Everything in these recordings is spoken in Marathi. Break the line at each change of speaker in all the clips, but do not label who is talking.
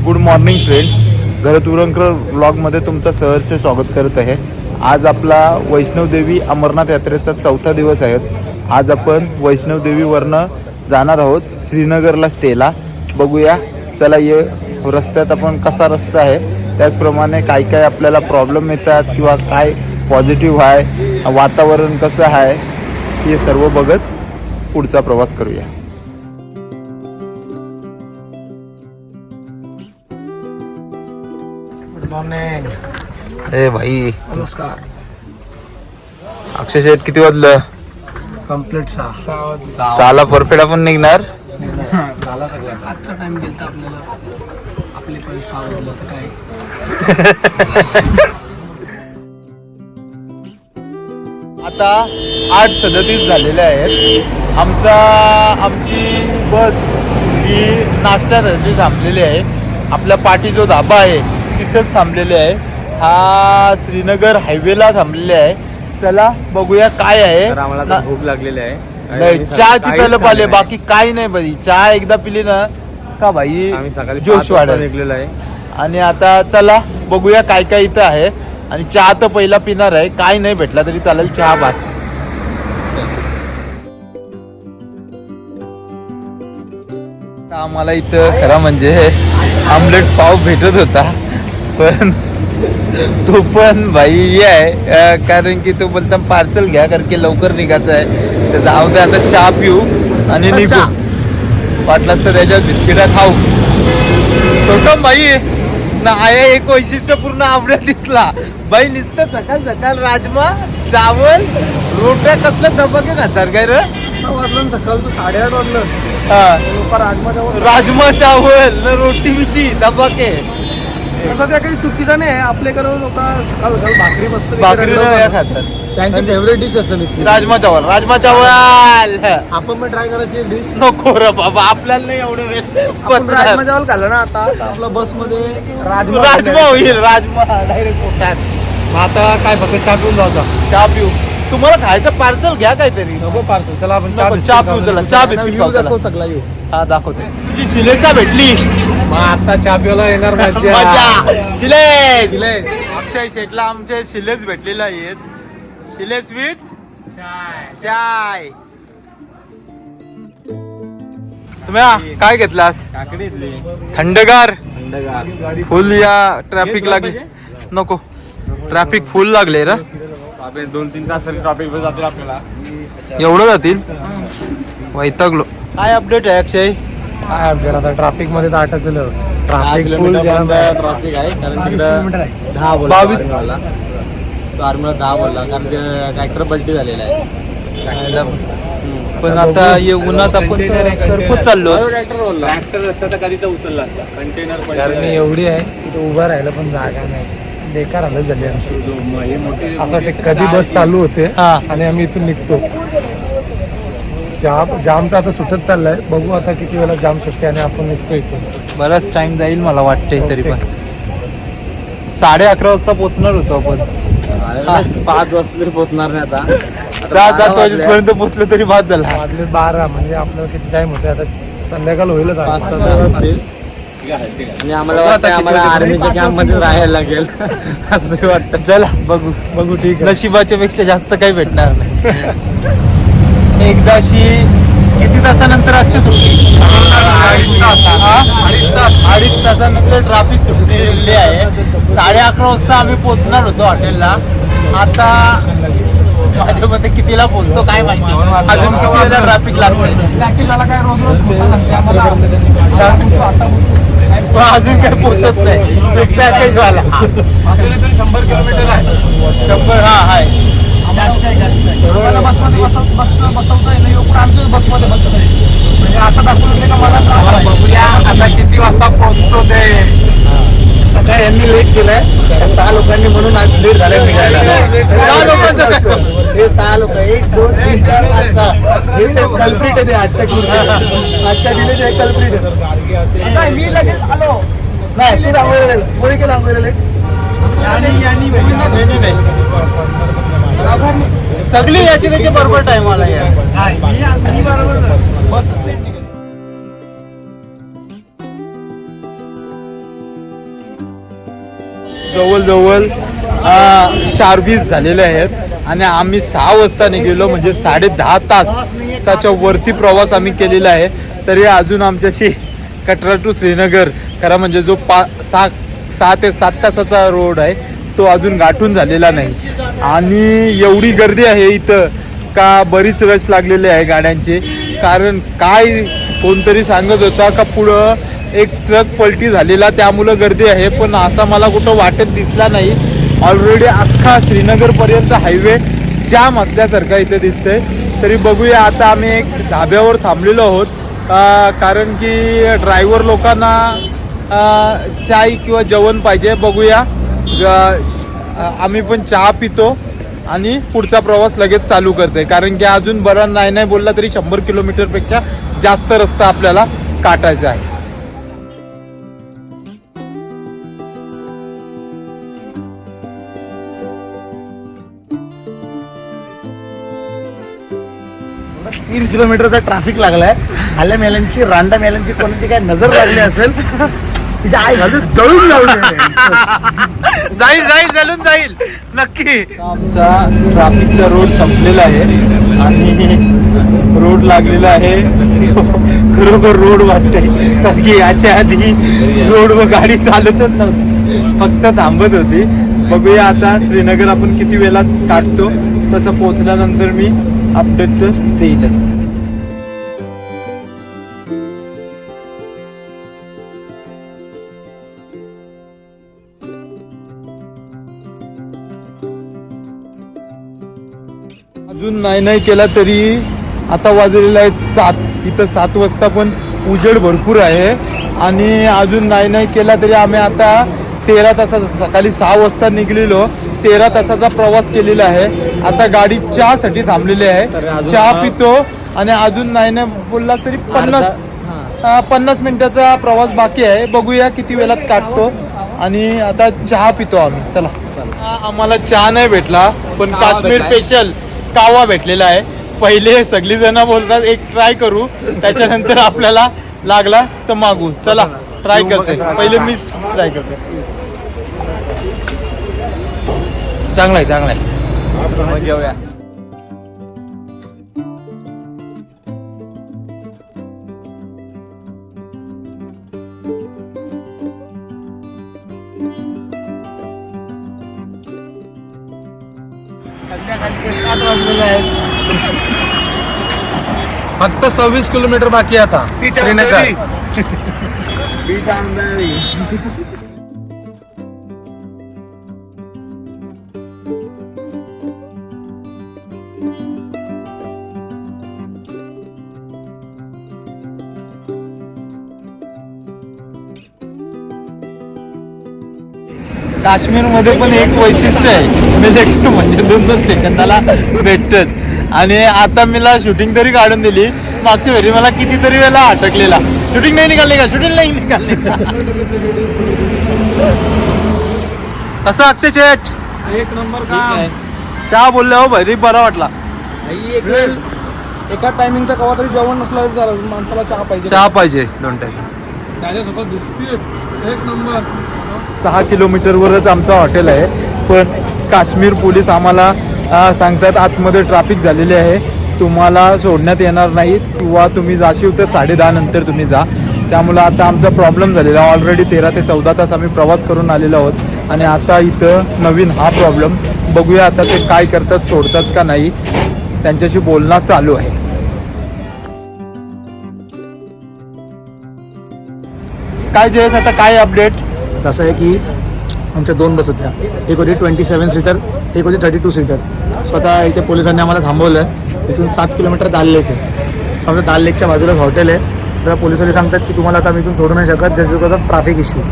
गुड मॉर्निंग फ्रेंड्स, घरतुरंकर ब्लॉगमध्ये तुमचं सहर्ष स्वागत करत आहे. आज आपला वैष्णवदेवी अमरनाथ यात्रेचा 4था दिवस आहे. आज आपण वैष्णवदेवीवरनं जाणार आहोत श्रीनगरला स्टेला. बघूया चला, ये रस्त्यात आपण कसा रस्ता आहे, त्याचप्रमाणे काय काय आपल्याला प्रॉब्लेम येतात किंवा काय पॉझिटिव्ह आहे, वातावरण कसं आहे, हे सर्व बघत पुढचा प्रवास करूया.
मॉर्निंग.
अरे भाई
नमस्कार.
अक्षय शेठ, किती वाजलं?
कम्प्लीट
साला परफेक्ट आपण निघणार.
झाला सगळं. आजचा टाइम गेलता आपल्याला, आपले पण 6 वाजलं तर काय.
आता 8:37 झालेले आहेत. आमची बस ही नाश्त्यासाठी थांबलेली आहे. आपल्या पाठी जो धाबा आहे तिथंच थांबलेले आहे. हा श्रीनगर हायवेला थांबलेले आहे. चला बघूया काय आहे.
आम्हाला भूक लागलेली आहे.
नाही, चहाची तलप आली, बाकी काही नाही. भाई चहा एकदा पिली ना का भाई
आम्ही सकाळी
जोश वाढेल.
निघलेलो आहे.
आणि आता चला बघूया काय काय इथं आहे. आणि चहा तर पहिला पिणार आहे, काय नाही भेटला तरी चालेल, चहा बास. आम्हाला इथं खरा म्हणजे आमलेट पाव भेटत होता, पण तो पण भाई हे आहे, कारण की तो बोलता पार्सल घ्या कारण की लवकर निघायचं आहे. तर जाऊ दे, आता चहा पिऊ आणि निघू. वाटलाच तर त्याच्यात बिस्किटा खाऊ. सोटम भाई ना आया एक वैशिष्ट्यपूर्ण आमलेट दिसला बाई. नुसतं सकाळ सकाळ राजमा चावल रोट्या कसलं धबके खातात काय रे.
वाजलं सकाळ तू 8:30 वाजलं.
हा, राजमा चावल न रोटी बिटी धबके.
असं त्या काही चुकीचं नाही. आपल्याकडे लोक सकाळ सकाळ भाकरी मस्त
भाकरी खातात.
त्यांची फेवरेट डिश असेल
राजमा चावल.
आपण पण ट्राय करायची डिश.
नको रे बाबा, आपल्याला नाही एवढे वेळ.
राजमा चावल खाल्लं ना आता आपल्या बस मध्ये
राजमा होईल. राजमा डायरेक्ट पोटात.
आता काय फक्त चहा पिऊन जायचा.
चहा पिऊ. तुम्हाला खायचं पार्सल घ्या काहीतरी.
नको पार्सल. चला आपण
चहा पिऊ. चला चहा बिस्किट खाऊ. चला.
सगळा येऊ.
हा दाखवते. तुझी शिलेसा भेटली.
मग आता चहा पिवायला येणार
मजा. शिलेश. अक्षय शेटला आमचे शिलेस भेटलेले आहेत. शिलेस विथ चाय. सुम्या काय घेतलास?
काकडी इथली
थंडगार.
थंडगार.
फुल या ट्रॅफिक लागली. नको, ट्रॅफिक फुल लागले रे.
2-3 तास तरी ट्रॉफिक वर जातील आपल्याला.
एवढं जातील? वैतागलो. काय अपडेट आहे अक्षय?
काय अपडेट आता ट्रॅफिक मध्ये तर अटकलेलं.
10
ट्रॅफिक फुल
किलोमीटर
जाम आहे.
ट्रॉफिक आहे, कारण
22
तिकडं
किलोमीटर आहे.
10 बोलला.
22.
तो आर्मीला 10 बोलला, कारण ट्रॅक्टर पलटी झालेला आहे.
पण आता ये उन्हात आपण तरफच चाललो.
ट्रॅक्टर बोलला. ट्रॅक्टर असता तर कधीच उचलला असता. कंटेनर
गरमी एवढी आहे की तो उभा राहायला पण जागा नाही. बेकार हालत झाली आमची. असं वाटतं कधी बस चालू होते
हा.
आणि आम्ही इथून निघतो. जाम तर आता सुटत चाललाय. बघू आता किती वेळा जाम सुटते आणि आपण निघतो इथून.
बराच टाइम जाईल मला वाटते. तरी पण 11:30 वाजता पोहोचणार होतो आपण.
5 वाजता तरी पोहोचणार नाही आता.
6-7 वाजेपर्यंत पोहोचलो तरी बाद झाला.
वाजले 12. म्हणजे आपल्याला किती टाइम होते आता. संध्याकाळ होईलच.
5-6 वाजतील. आणि आम्हाला वाटतं आम्हाला आर्मीच्या कॅम्प मध्ये राहायला लागेल असं तरी वाटतं.
चला बघू. ठीक आहे. नशिबाच्या पेक्षा जास्त काही भेटणार नाही. एकदाशी किती तासानंतर अक्षय सुटली? 2.5 तासानंतर ट्रॅफिक सुटलेली आहे. 11:30 वाजता आम्ही पोहोचणार होतो हॉटेलला. आता माझ्या मते कितीला पोहोचतो काय माहिती. अजून किती वेळा ट्रॅफिक लागतंय.
काय रोज
तो अजून काही पोहोचत नाही. एक पॅकेज वाला
100 किलोमीटर आहे.
100. हा आहे.
बसमध्ये बसवता येईल. आमच्या बसमध्ये बसत आहे म्हणजे असं दाखवलं का मला त्रास आहे.
बघूया आता किती वाजता पोहोचतो ते.
सकाळी यांनी लेट केलंय. 6 लोकांनी म्हणून आज लेट झालंय निघायला.
6 लोकांचं
हे 6 लोक 1, 2, 3, 4, 5, 6 हे कल्प्रिट आहे. आजच्या डिले कल्प्रिट आहे. मी लगेच आलो नाही. तू सांगलेलं कोणी केलं सांगलेलं
सगळी याची त्याची बरोबर टाइम आला यार.
बस
जवळजवळ 4:20 झालेले आहेत आणि आम्ही 6 वाजता निघालो, म्हणजे 10.5 तासाच्या वरती प्रवास आम्ही केलेला आहे. तरी अजून आमच्याशी कटरा टू श्रीनगर खरा म्हणजे जो 6 ते 7 तासाचा रोड आहे तो अजून गाठून झालेला नाही. आणि एवढी गर्दी आहे इथं का बरीच रश लागलेली आहे गाड्यांची. कारण काय कोणतरी सांगत होता का पुढं एक ट्रक पलटी झालेला त्यामुळं गर्दी आहे, पण असा मला कुठं वाटत दिसला नाही. ऑलरेडी अख्खा श्रीनगरपर्यंत हायवे जाम असल्यासारखा इथं दिसतंय. तरी बघूया, आता आम्ही एक धाब्यावर थांबलेलो आहोत कारण की ड्रायव्हर लोकांना चाय किंवा जेवण पाहिजे. बघूया, आम्ही पण चहा पितो आणि पुढचा प्रवास लगेच चालू करते, कारण की अजून बरा नाही बोलला तरी 100 किलोमीटरपेक्षा जास्त रस्ता आपल्याला काटायचा आहे.
तीन किलोमीटरचा ट्रॅफिक लागलाय. आल्या मेल्यांची रांडा मेल्यांची कोणाची काय नजर लागली असेल तिच्या आई घालून जळून
जाईल जळून जाईल नक्की. आमचा ट्रॅफिकचा रोड संपलेला आहे आणि रोड लागलेला आहे. खरोखर रोड वाटते, कारण की याच्या आधी रोडवर गाडी चालतच नव्हती, फक्त थांबत होती. बघूया आता श्रीनगर आपण किती वेळात काढतो, तसं पोहोचल्यानंतर मी अपडेट तर देईलच. अजून नाही केला तरी आता वाजलेला आहे 7. इथं 7 वाजता पण उजेड भरपूर आहे आणि अजून नाही केला तरी आम्ही आता 13 तासाचा, सकाळी 6 वाजता निघलेलो, 13 तासाचा प्रवास केलेला आहे. आता गाडी चहासाठी थांबलेली आहे, चहा पितो आणि अजून नाही बोलला तरी 50 मिनिटाचा प्रवास बाकी आहे. बघूया किती वेळात काढतो आणि आता चहा पितो आम्ही. चला. आम्हाला चहा नाही भेटला पण काश्मीर स्पेशल कावा भेटलेला आहे. पहिले सगळी जण बोलतात एक ट्राय करू, त्याच्यानंतर आपल्याला लागला तर मागू. चला ट्राय करते, पहिले मीच ट्राय करते. चांगला आहे घेऊया.
संध्याकाळचे 7 वाजलेले आहेत.
फक्त 26 किलोमीटर बाकी आता श्रीनगर.
काश्मीरमध्ये पण एक वैशिष्ट्य आहे, म्हणजे 2-2 सेकंदाला भेटत. आणि आता मला शूटिंग तरी काढून दिली. मागच्या वेळी मला कितीतरी वेळा अटकलेला, शूटिंग नाही निघाली का, शूटिंग नाही निघाली का. कसं अक्षय शेठ?
एक नंबर काम.
चहा बोलले हो भाई, बरा वाटला.
एका टायमिंगचा कवा तरी जेवण नसलं तरी चालेल, माणसाला चहा पाहिजे.
चहा पाहिजे 2 टाइम.
त्याच्यासोबत बिस्किट एक नंबर.
6 किलोमीटरवरच आमचं हॉटेल आहे, पण काश्मीर पोलीस आम्हाला सांगतात आतमध्ये ट्रॅफिक झालेली आहे, तुम्हाला सोडण्यात येणार नाही किंवा तुम्ही जाशील तर 10:30 नंतर तुम्ही जा. त्यामुळं आता आमचा प्रॉब्लेम झालेला. ऑलरेडी 13 ते 14 तास आम्ही प्रवास करून आलेलो आहोत आणि आता इथं नवीन हा प्रॉब्लेम. बघूया आता ते काय करतात, सोडतात का नाही, त्यांच्याशी बोलणं चालू आहे. काय जयेश, आता काय अपडेट?
असं आहे की आमच्या 2 बस होत्या, एक होती 27 सीटर, एक होती 32 सीटर. स्वतः इथे पोलिसांनी आम्हाला थांबवलं आहे. इथून 7 किलोमीटर दाल लेक आहे. समजा दाल लेकच्या बाजूलाच हॉटेल आहे. तर पोलिसांनी सांगतात की तुम्हाला आता आम्ही इथून सोडू नाही शकत just because of traffic issue.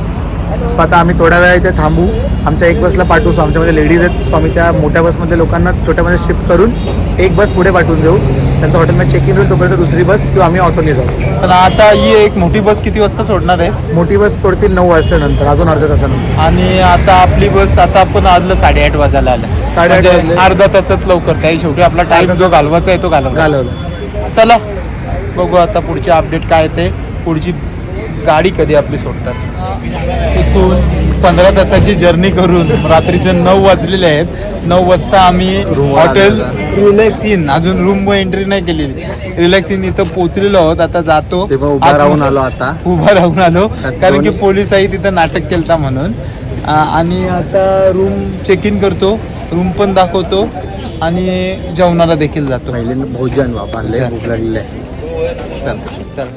So आता आम्ही थोड्या वेळा इथे थांबू, आमच्या एक बसला पाठवू. सो आमच्यामध्ये लेडीज आहेत, सो आम्ही त्या मोठ्या बसमधल्या लोकांना छोट्यामध्ये शिफ्ट करून एक बस पुढे पाठवून देऊ. त्यांचं हॉटेलमध्ये चेक इन होईल तोपर्यंत दुसरी बस किंवा आम्ही ऑटोने जाऊ.
पण आता ही एक मोठी बस किती वाजता सोडणार आहे?
मोठी बस सोडतील 9 वाजल्यानंतर, अजून अर्ध्या तासानंतर.
आणि आता आपली बस आता आपण आजलं 8:30 वाजायला आलं,
8:30 वाजले.
अर्धा तासात लवकर. काही शेवटी आपला टाइम जो घालवायचा आहे तो
घालवलं.
चला बघू आता पुढचे अपडेट काय ते, पुढची गाडी कधी आपली सोडतात. इथून 15 तासाची जर्नी करून रात्रीचे 9 वाजलेले आहेत. 9 वाजता आम्ही हॉटेल रिलॅक्स इन, अजून रूम एंट्री नाही केलेली, रिलॅक्स इन इथं पोहोचलेलो आहोत. आता जातो,
ते पण उभा राहून आलो आता.
उभा राहून आलो कारण की पोलिसही तिथं नाटक केलता म्हणून. आणि आता रूम चेक इन करतो, रूम पण दाखवतो आणि जेवणाला देखील जातो.
पहिले भोजन वापरले, भूक लागलेली आहे.
चल चल.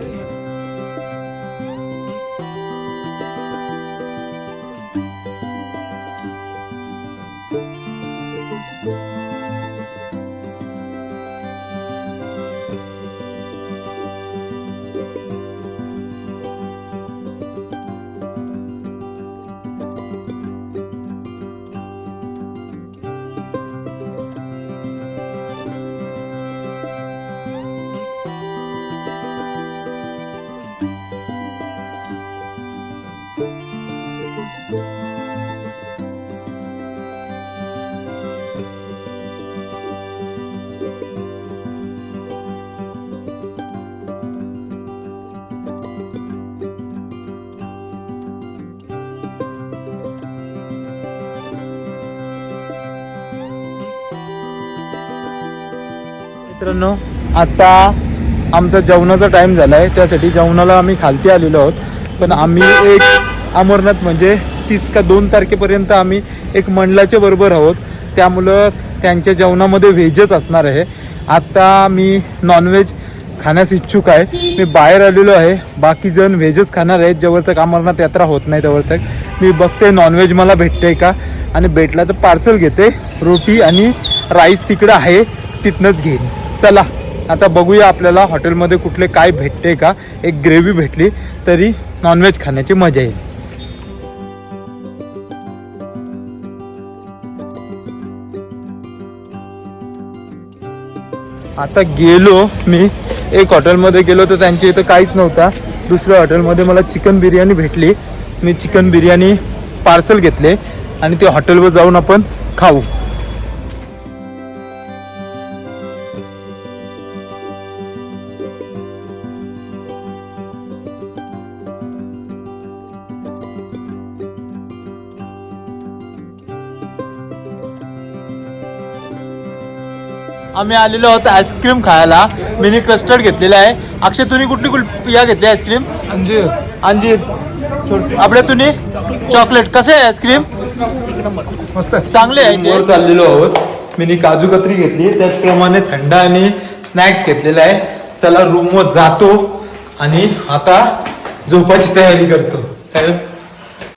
मित्रांनो, आता आमचा जेवणाचा टाइम झाला आहे, त्यासाठी जेवणाला आम्ही खालती आलेलो आहोत. पण आम्ही एक अमरनाथ म्हणजे 30 का 2 तारखेपर्यंत आम्ही एक मंडळाच्या बरोबर आहोत, त्यामुळं त्यांच्या जेवणामध्ये व्हेजच असणार आहे. आता मी नॉनव्हेज खाण्यास इच्छुक आहे, मी बाहेर आलेलो आहे. बाकी जण व्हेजच खाणार आहेत. जेव्हा तक अमरनाथ यात्रा होत नाही तेव्हा तक मी बघते नॉनव्हेज मला भेटते का, आणि भेटला तर पार्सल घेते. रोटी आणि राईस तिकडं आहे, तिथनंच घेईन. चला आता बघूया आपल्याला हॉटेलमध्ये कुठले काय भेटते का. एक ग्रेव्ही भेटली तरी नॉनव्हेज खाण्याची मजा येईल. आता गेलो मी एक हॉटेलमध्ये गेलो तर त्यांच्या इथं काहीच नव्हता. दुसऱ्या हॉटेलमध्ये मला चिकन बिर्याणी भेटली. मी चिकन बिर्याणी पार्सल घेतले आणि ते हॉटेलवर जाऊन आपण खाऊ. आम्ही आलेलो आहोत आईस्क्रीम खायला. मिनी कस्टर्ड घेतलेला आहे. अक्षय तुम्ही कुठली या घेतली आईस्क्रीम? अंजीर. अंजीर आपल्या तुम्ही चॉकलेट. कसे आहे आईस्क्रीम? मस्त चांगले आहे. चाललेलो आहोत. मिनी काजू कतरी घेतली, त्याचप्रमाणे थंड आणि स्नॅक्स घेतलेला आहे. चला रूमवर जातो आणि आता झोपायची तयारी करतो.